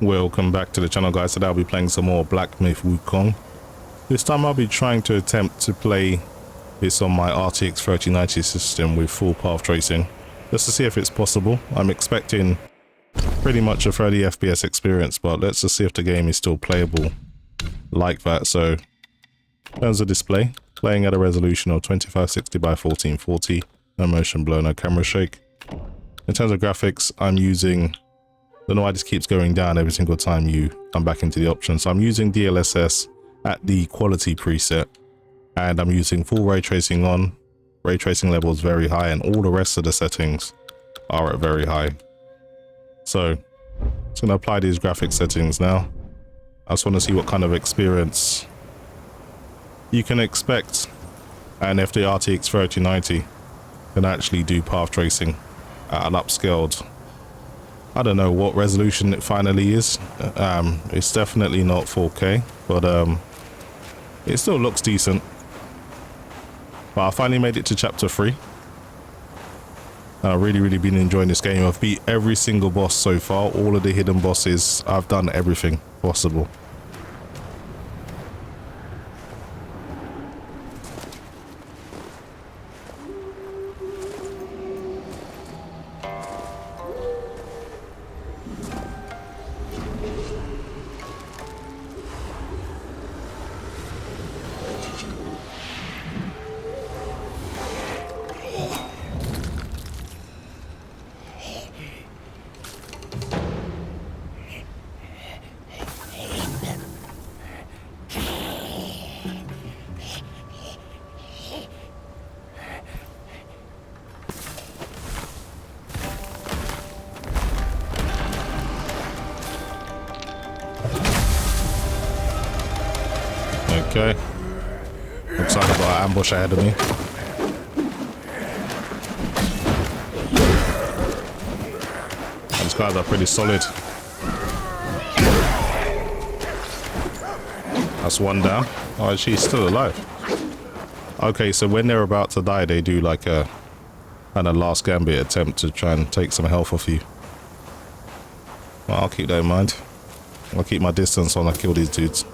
Welcome back to the channel, guys. Today I'll be playing some more Black Myth Wukong. This time I'll be trying to attempt to play this on my RTX 3090 system with full path tracing, just to see if it's possible. I'm expecting pretty much a 30 FPS experience, but let's just see if the game is still playable like that. So in terms of display, playing at a resolution of 2560 by 1440, no motion blur, no camera shake. In terms of graphics, I'm using, don't know why this keeps going down every single time you come back into the options. So I'm using DLSS at the quality preset, and I'm using full ray tracing on. Ray tracing level is very high, and all the rest of the settings are at very high. So I'm just going to apply these graphic settings now. I just want to see what kind of experience you can expect, and if the RTX 3090 can actually do path tracing at an upscaled, I don't know what resolution it finally is. It's definitely not 4K, but it still looks decent. But I finally made it to chapter 3. I've really been enjoying this game. I've beat every single boss so far, all of the hidden bosses. I've done everything possible. Okay, looks like I've got an ambush ahead of me. These guys are pretty solid. That's one down. Oh, she's still alive. Okay, so when they're about to die, they do like a kind of last gambit attempt to try and take some health off you. Well, I'll keep that in mind. I'll keep my distance when I kill these dudes.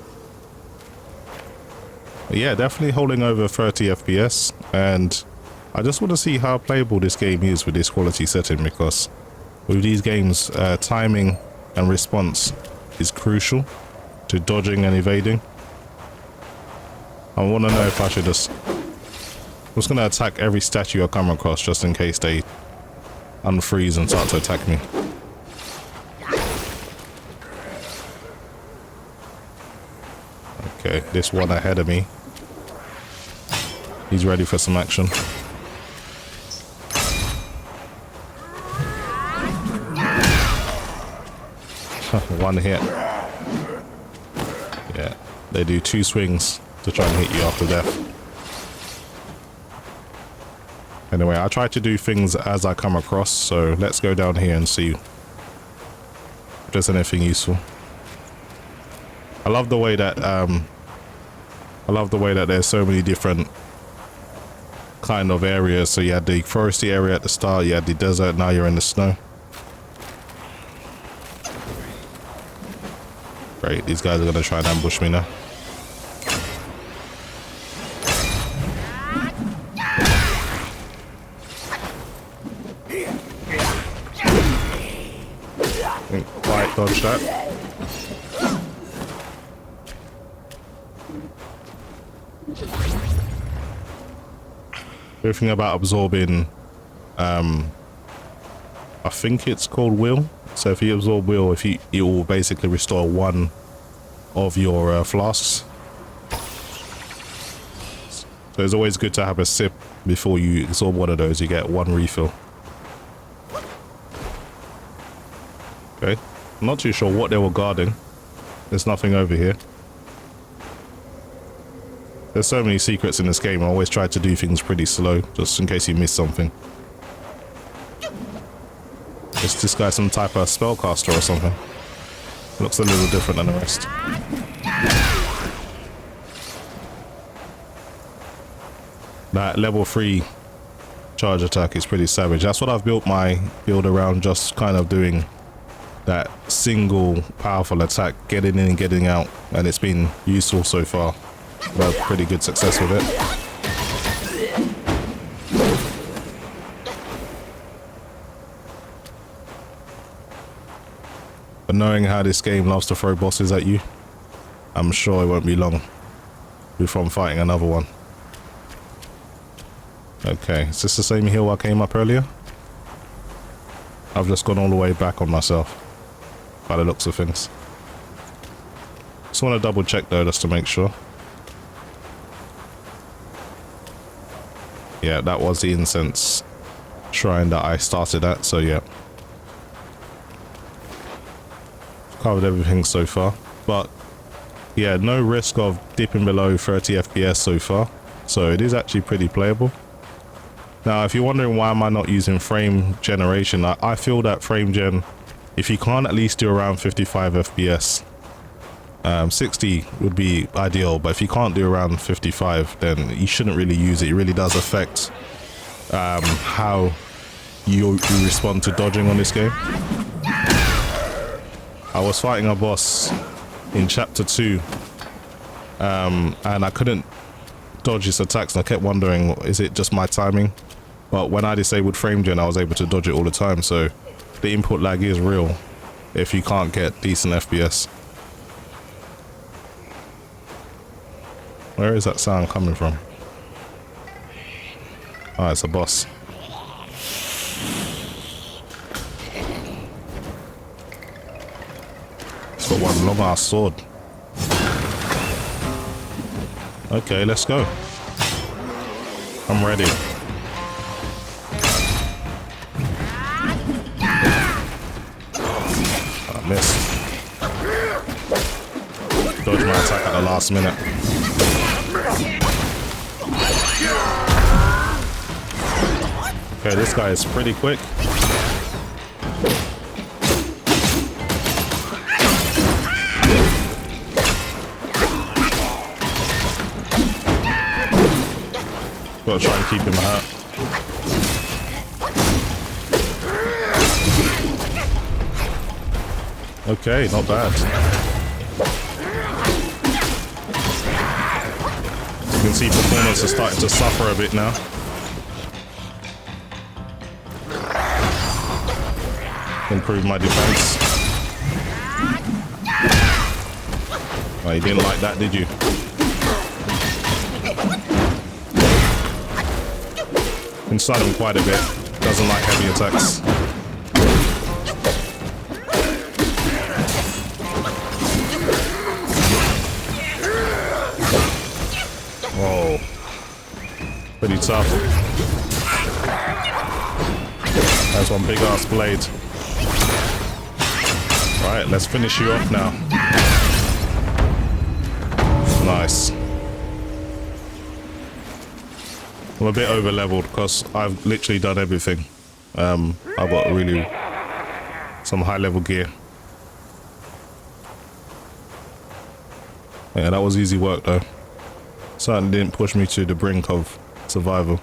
Yeah, definitely holding over 30 FPS, and I just want to see how playable this game is with this quality setting, because with these games, timing and response is crucial to dodging and evading. I want to know if I should just... I'm just going to attack every statue I come across just in case they unfreeze and start to attack me. Okay, this one ahead of me, he's ready for some action. One hit. Yeah, they do 2 swings to try and hit you after death. Anyway, I try to do things as I come across, so let's go down here and see if there's anything useful. I love the way that there's so many different kind of areas. So you had the foresty area at the start, you had the desert, now you're in the snow. Great, these guys are going to try and ambush me now. Quite dodge that. Everything about absorbing, I think it's called will. So if you absorb will, it will basically restore 1 of your flasks. So it's always good to have a sip before you absorb one of those. You get 1 refill. Okay, I'm not too sure what they were guarding. There's nothing over here. There's so many secrets in this game. I always try to do things pretty slow, just in case you miss something. Is this guy some type of spellcaster or something? Looks a little different than the rest. That level 3 charge attack is pretty savage. That's what I've built my build around, just kind of doing that single powerful attack, getting in and getting out, and it's been useful so far. But pretty good success with it. But knowing how this game loves to throw bosses at you, I'm sure it won't be long before I'm fighting another one. Okay, is this the same hill I came up earlier? I've just gone all the way back on myself by the looks of things. Just want to double check though, just to make sure. Yeah, that was the incense shrine that I started at, so yeah. Covered everything so far, but yeah, no risk of dipping below 30 FPS so far, so it is actually pretty playable. Now, if you're wondering why am I not using frame generation, I feel that frame gen, if you can't at least do around 55 FPS, 60 would be ideal, but if you can't do around 55, then you shouldn't really use it. It really does affect how you respond to dodging on this game. I was fighting a boss in chapter 2, and I couldn't dodge his attacks, and I kept wondering, is it just my timing? But when I disabled frame gen, I was able to dodge it all the time, so the input lag is real if you can't get decent FPS. Where is that sound coming from? Oh, it's a boss. It's got one long ass sword. Okay, let's go. I'm ready. I missed. Dodged my attack at the last minute. Okay, this guy is pretty quick. Gotta try and keep him hurt. Okay, not bad. You can see performance is starting to suffer a bit now. Improve my defense. Oh, you didn't like that, did you? Inside him quite a bit. Doesn't like heavy attacks. Whoa. Pretty tough. That's one big ass blade. Right, let's finish you off now. Nice. I'm a bit over leveled because I've literally done everything. I've got really some high level gear. Yeah, that was easy work though. Certainly didn't push me to the brink of survival.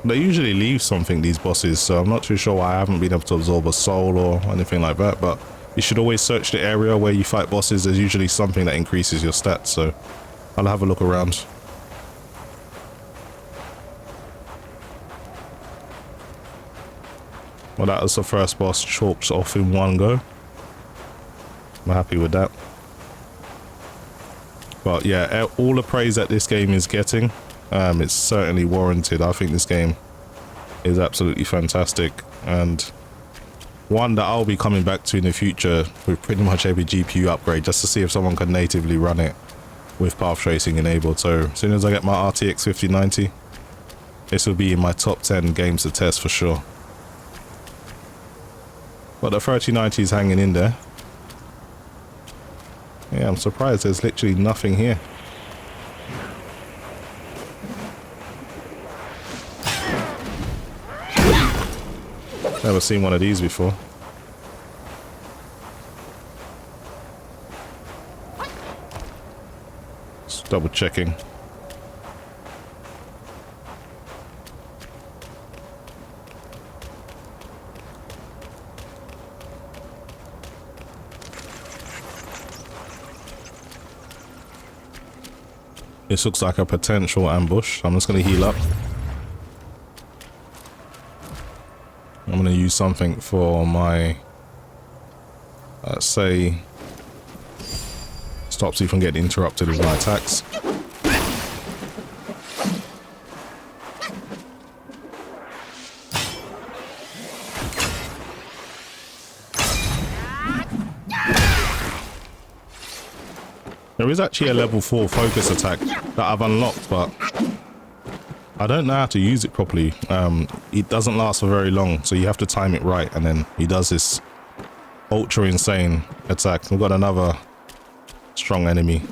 They usually leave something, these bosses, so I'm not too sure why I haven't been able to absorb a soul or anything like that, but you should always search the area where you fight bosses. There's usually something that increases your stats, so I'll have a look around. Well, that was the first boss chalked off in one go. I'm happy with that. But yeah, all the praise that this game is getting, it's certainly warranted. I think this game is absolutely fantastic, and one that I'll be coming back to in the future with pretty much every GPU upgrade, just to see if someone can natively run it with path tracing enabled. So as soon as I get my RTX 5090, this will be in my top 10 games to test for sure. But the 3090 is hanging in there. Yeah, I'm surprised there's literally nothing here. Never seen one of these before. Just double checking. This looks like a potential ambush. I'm just going to heal up. I'm going to use something for my, say, stops you from getting interrupted with my attacks. There is actually a level 4 focus attack that I've unlocked, but I don't know how to use it properly. It doesn't last for very long, so you have to time it right, and then he does this ultra insane attack. We've got another strong enemy.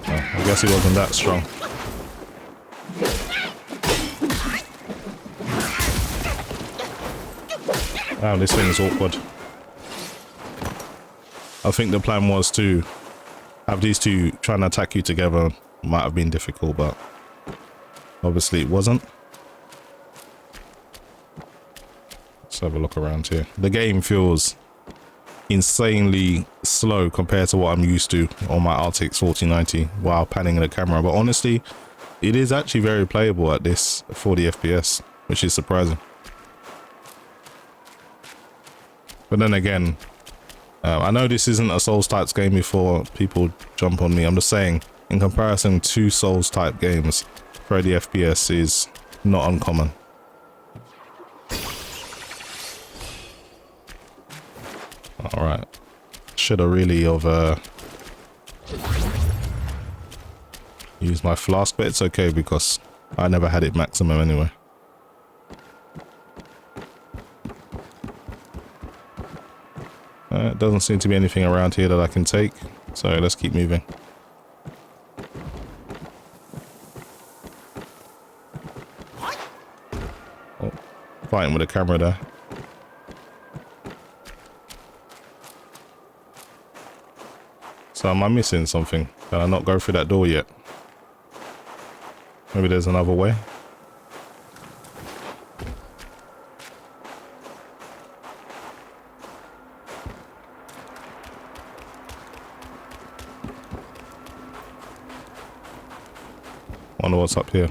Oh, I guess he wasn't that strong. Wow, this thing is awkward. I think the plan was to have these two trying to attack you together. Might have been difficult, but obviously it wasn't. Let's have a look around here. The game feels insanely slow compared to what I'm used to on my RTX 4090 while panning the camera, but honestly, it is actually very playable at this 40 FPS, which is surprising. But then again, I know this isn't a Souls types game before people jump on me. I'm just saying, in comparison to Souls type games, 30 FPS is not uncommon. Alright. Should have really used my flask, but it's okay because I never had it maximum anyway. Doesn't seem to be anything around here that I can take, so let's keep moving. Oh, fighting with the camera there. So am I missing something? Can I not go through that door yet? Maybe there's another way. Wonder what's up here.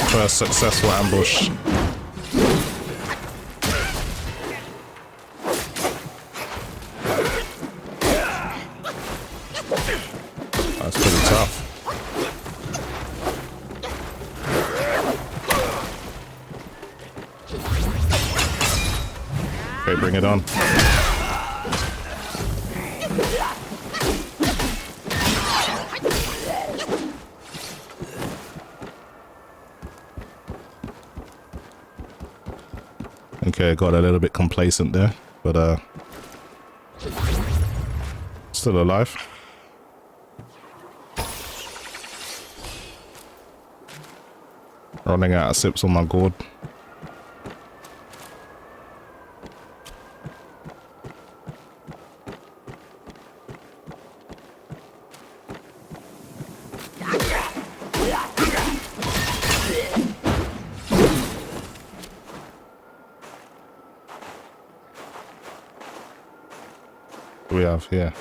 First successful ambush. That's pretty tough. Okay, bring it on. Okay, I got a little bit complacent there, but still alive. Running out of sips on my gourd. We have here.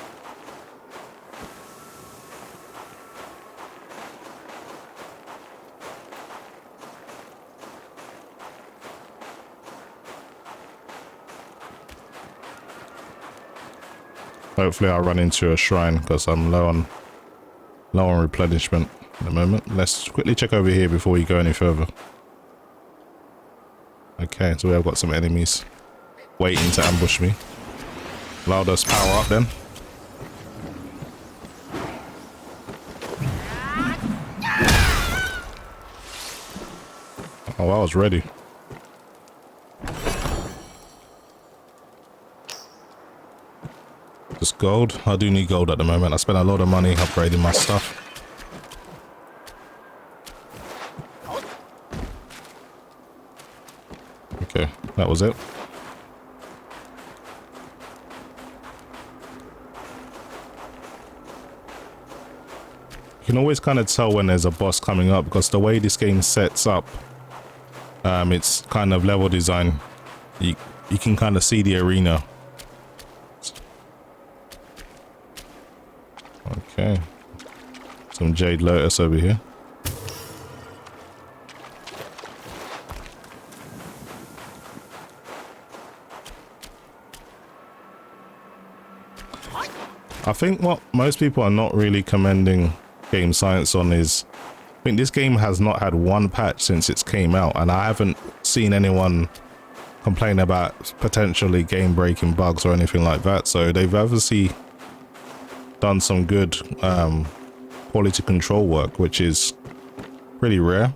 Hopefully I'll run into a shrine because I'm low on replenishment at the moment. Let's quickly check over here before we go any further. Okay, so we have got some enemies waiting to ambush me. Allowed us power up then. Oh, I was ready. Just gold. I do need gold at the moment. I spent a lot of money upgrading my stuff. Okay, that was it. You can always kind of tell when there's a boss coming up because the way this game sets up, it's kind of level design. You can kind of see the arena. Okay. Some Jade Lotus over here. I think what most people are not really commending game science on is, I think this game has not had one patch since it came out, and I haven't seen anyone complain about potentially game breaking bugs or anything like that. So they've obviously done some good quality control work, which is pretty rare.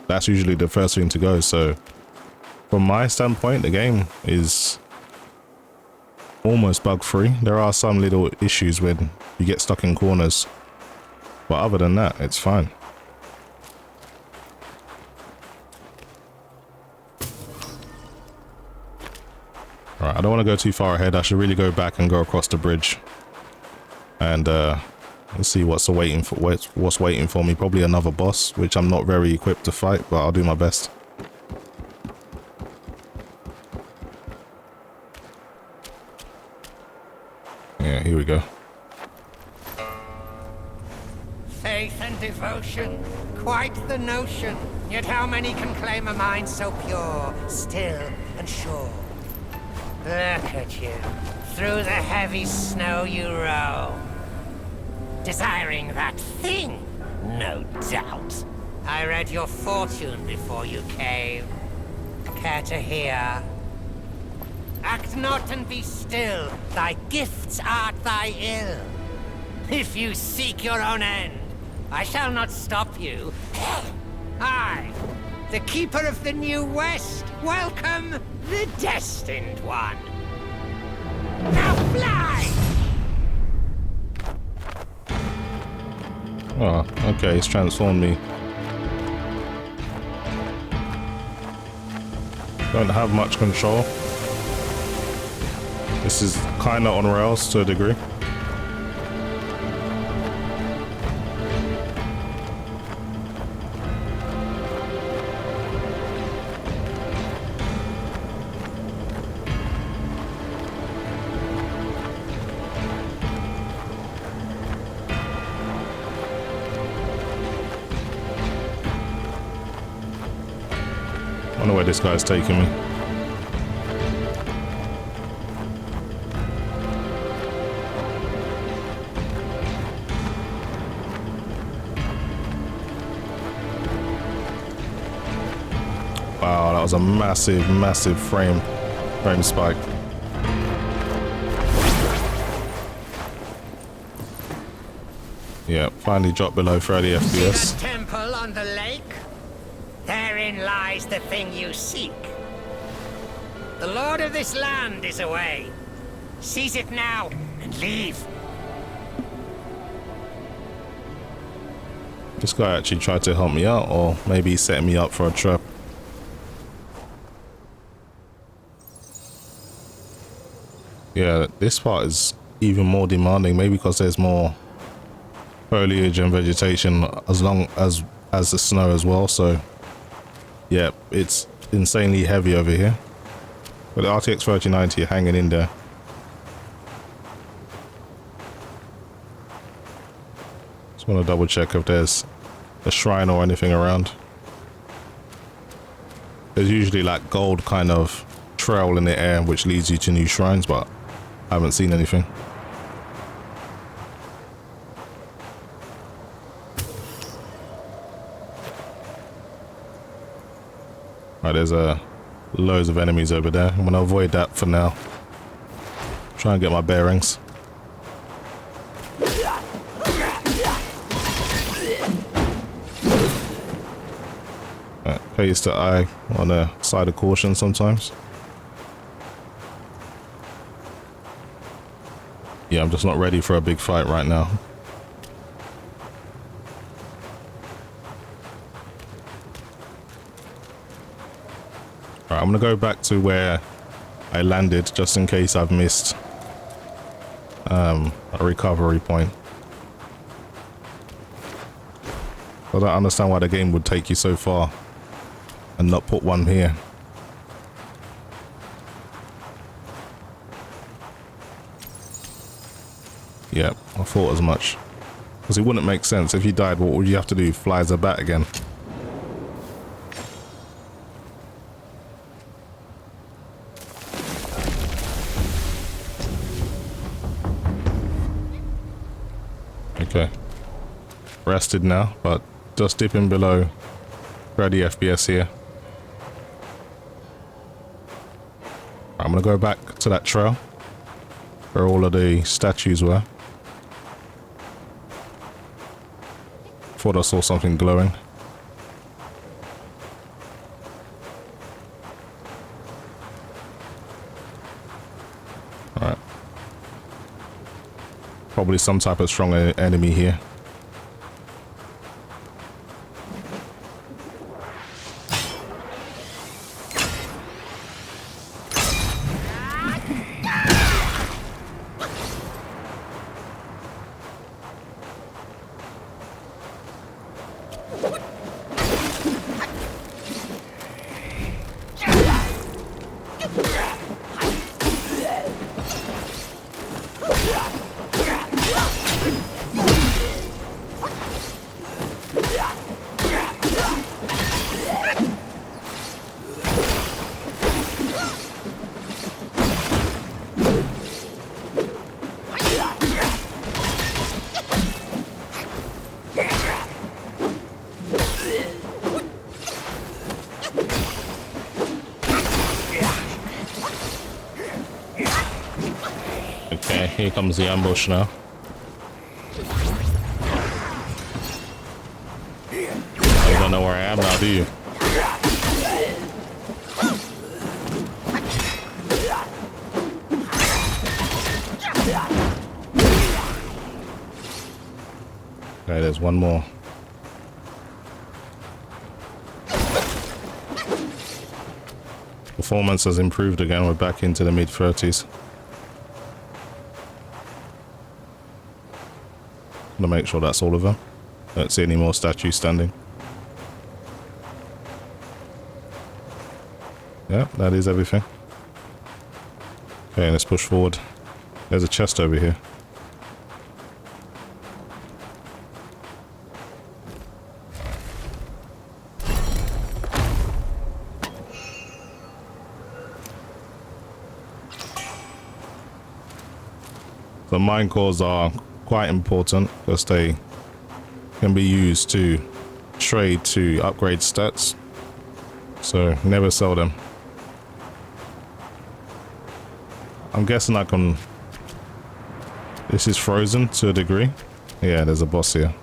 That's usually the first thing to go. So from my standpoint, the game is almost bug free. There are some little issues when you get stuck in corners, but other than that, it's fine. All right, I don't want to go too far ahead. I should really go back and go across the bridge and let's see what's waiting for me. Probably another boss, which I'm not very equipped to fight, but I'll do my best. Yeah, here we go. Faith and devotion, quite the notion. Yet how many can claim a mind so pure, still and sure? Look at you, through the heavy snow you roam. Desiring that thing, no doubt. I read your fortune before you came. Care to hear? Act not and be still, thy gifts art thy ill. If you seek your own end, I shall not stop you. I, the keeper of the New West, welcome the destined one. Now fly! Oh, okay, it's transformed me. Don't have much control. This is kind of on rails to a degree. I wonder where this guy's taking me. Wow, that was a massive frame spike. Yeah, finally dropped below 30 FPS. The temple on the lake? Therein lies the thing you seek. The lord of this land is away. Seize it now and leave. This guy actually tried to help me out, or maybe he's setting me up for a trap. Yeah, this part is even more demanding, maybe because there's more foliage and vegetation as long as the snow as well. So yeah, it's insanely heavy over here. But the RTX 3090 hanging in there. Just want to double check if there's a shrine or anything around. There's usually like gold kind of trail in the air which leads you to new shrines, but I haven't seen anything. Right, there's loads of enemies over there. I'm gonna avoid that for now. Try and get my bearings. Right, pays to eye on the side of caution sometimes. Yeah, I'm just not ready for a big fight right now. Alright, I'm gonna go back to where I landed just in case I've missed a recovery point. I don't understand why the game would take you so far and not put one here. Yeah, I thought as much. Because it wouldn't make sense. If you died, what would you have to do? Fly as a bat again? Okay. Rested now, but just dipping below 30 FPS here. I'm gonna go back to that trail where all of the statues were. Thought I saw something glowing. Alright. Probably some type of strong enemy here. Okay, here comes the ambush now. You don't know where I am now, do you? Okay, there's one more. Performance has improved again. We're back into the mid-30s. I'm gonna make sure that's all of them. Don't see any more statues standing. Yeah, that is everything. Okay, let's push forward. There's a chest over here. The mine cores are quite important because they can be used to trade to upgrade stats, so never sell them. I'm guessing I can... This is frozen to a degree. Yeah, there's a boss here.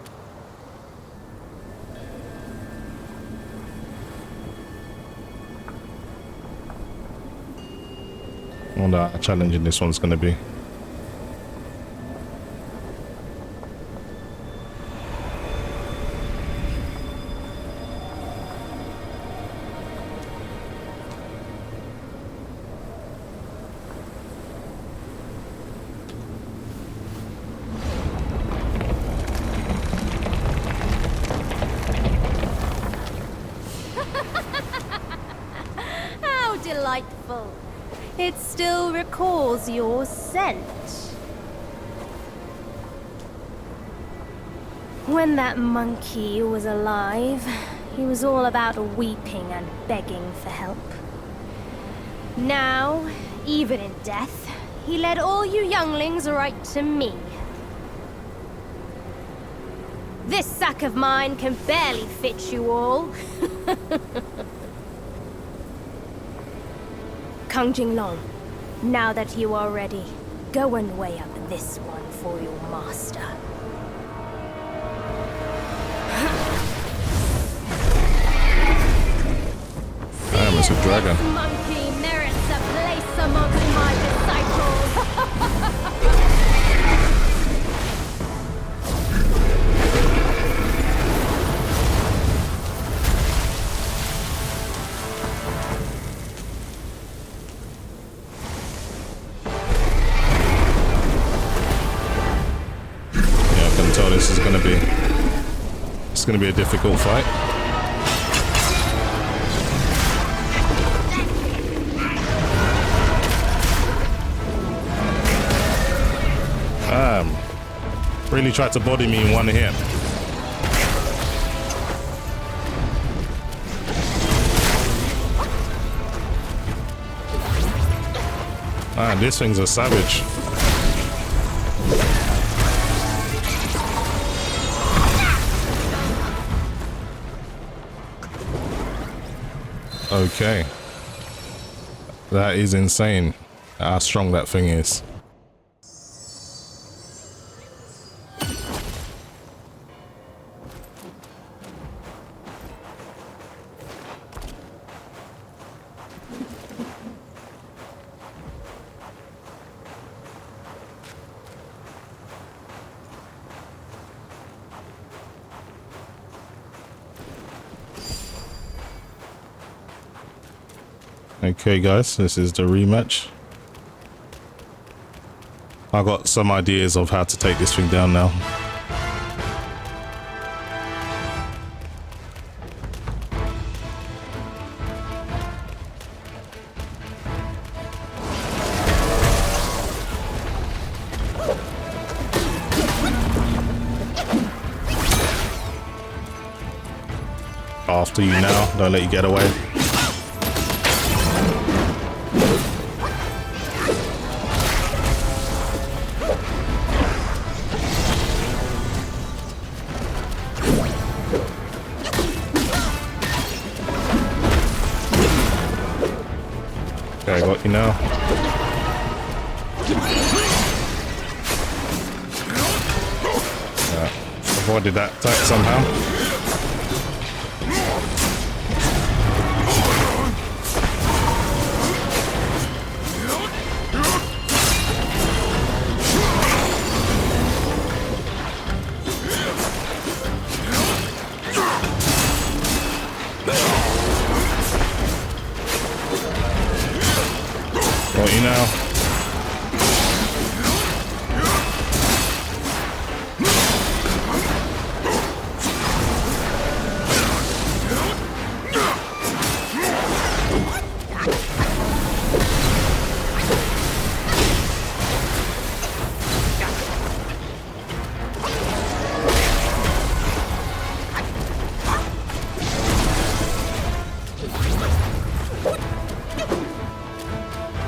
I wonder how challenging this one's going to be. Delightful. It still recalls your scent. When that monkey was alive, he was all about weeping and begging for help. Now, even in death, he led all you younglings right to me. This sack of mine can barely fit you all. Kang Jinglong, now that you are ready, go and weigh up this one for your master. Damn, it's a dragon. This monkey merits a place amongst my disciples. It's going to be a difficult fight. Really tried to body me in one hit. Man, this thing's a savage. Okay. That is insane how strong that thing is. Okay guys, this is the rematch. I got some ideas of how to take this thing down now. After you now, don't let you get away. Okay, I got you now. Avoided that attack somehow. Got you now.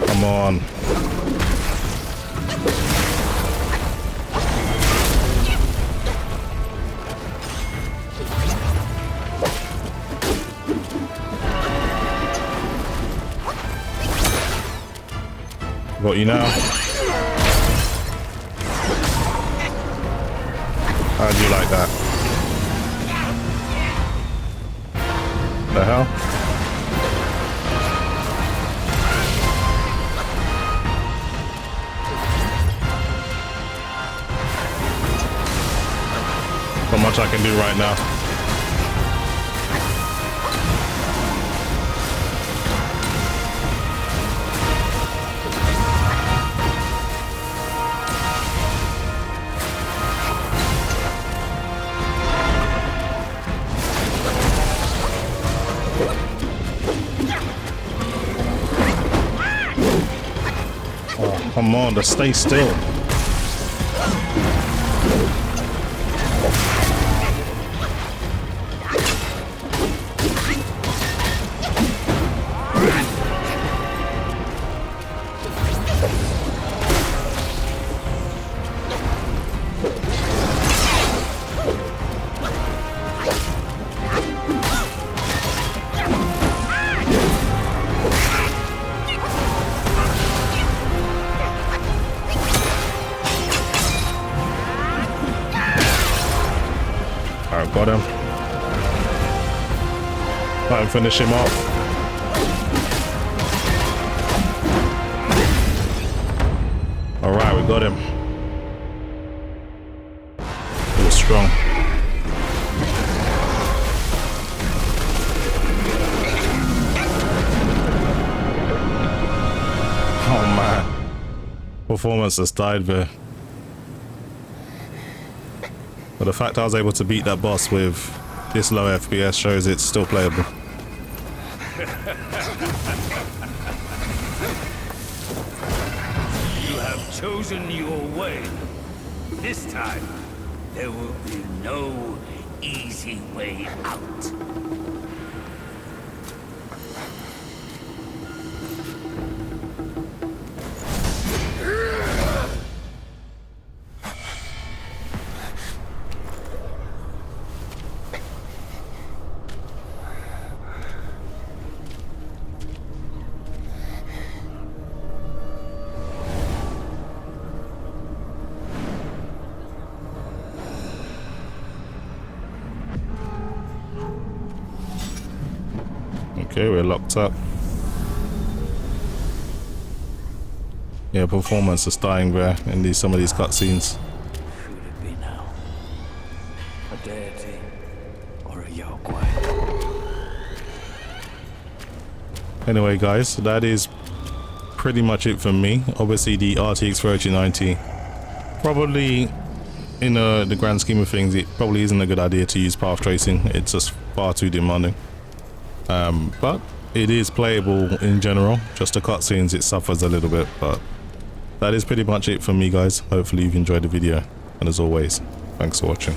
Come on. Got you now. How'd you like that? The hell? Not much I can do right now. Oh, come on, just stay still. Alright, got him. Try and finish him off. Alright, we got him. He was strong. Oh man. Performance has died there. But the fact I was able to beat that boss with this low FPS shows it's still playable. You have chosen your way. This time, there will be no easy way out. Okay, we're locked up. Yeah, performance is dying there in some of these cutscenes. Could it be now? A deity or a Yogwai? Anyway guys, that is pretty much it from me. Obviously the RTX 3090, probably in the grand scheme of things, it probably isn't a good idea to use path tracing. It's just far too demanding. But it is playable in general. Just the cutscenes, it suffers a little bit, but that is pretty much it from me guys. Hopefully you've enjoyed the video, and as always, thanks for watching.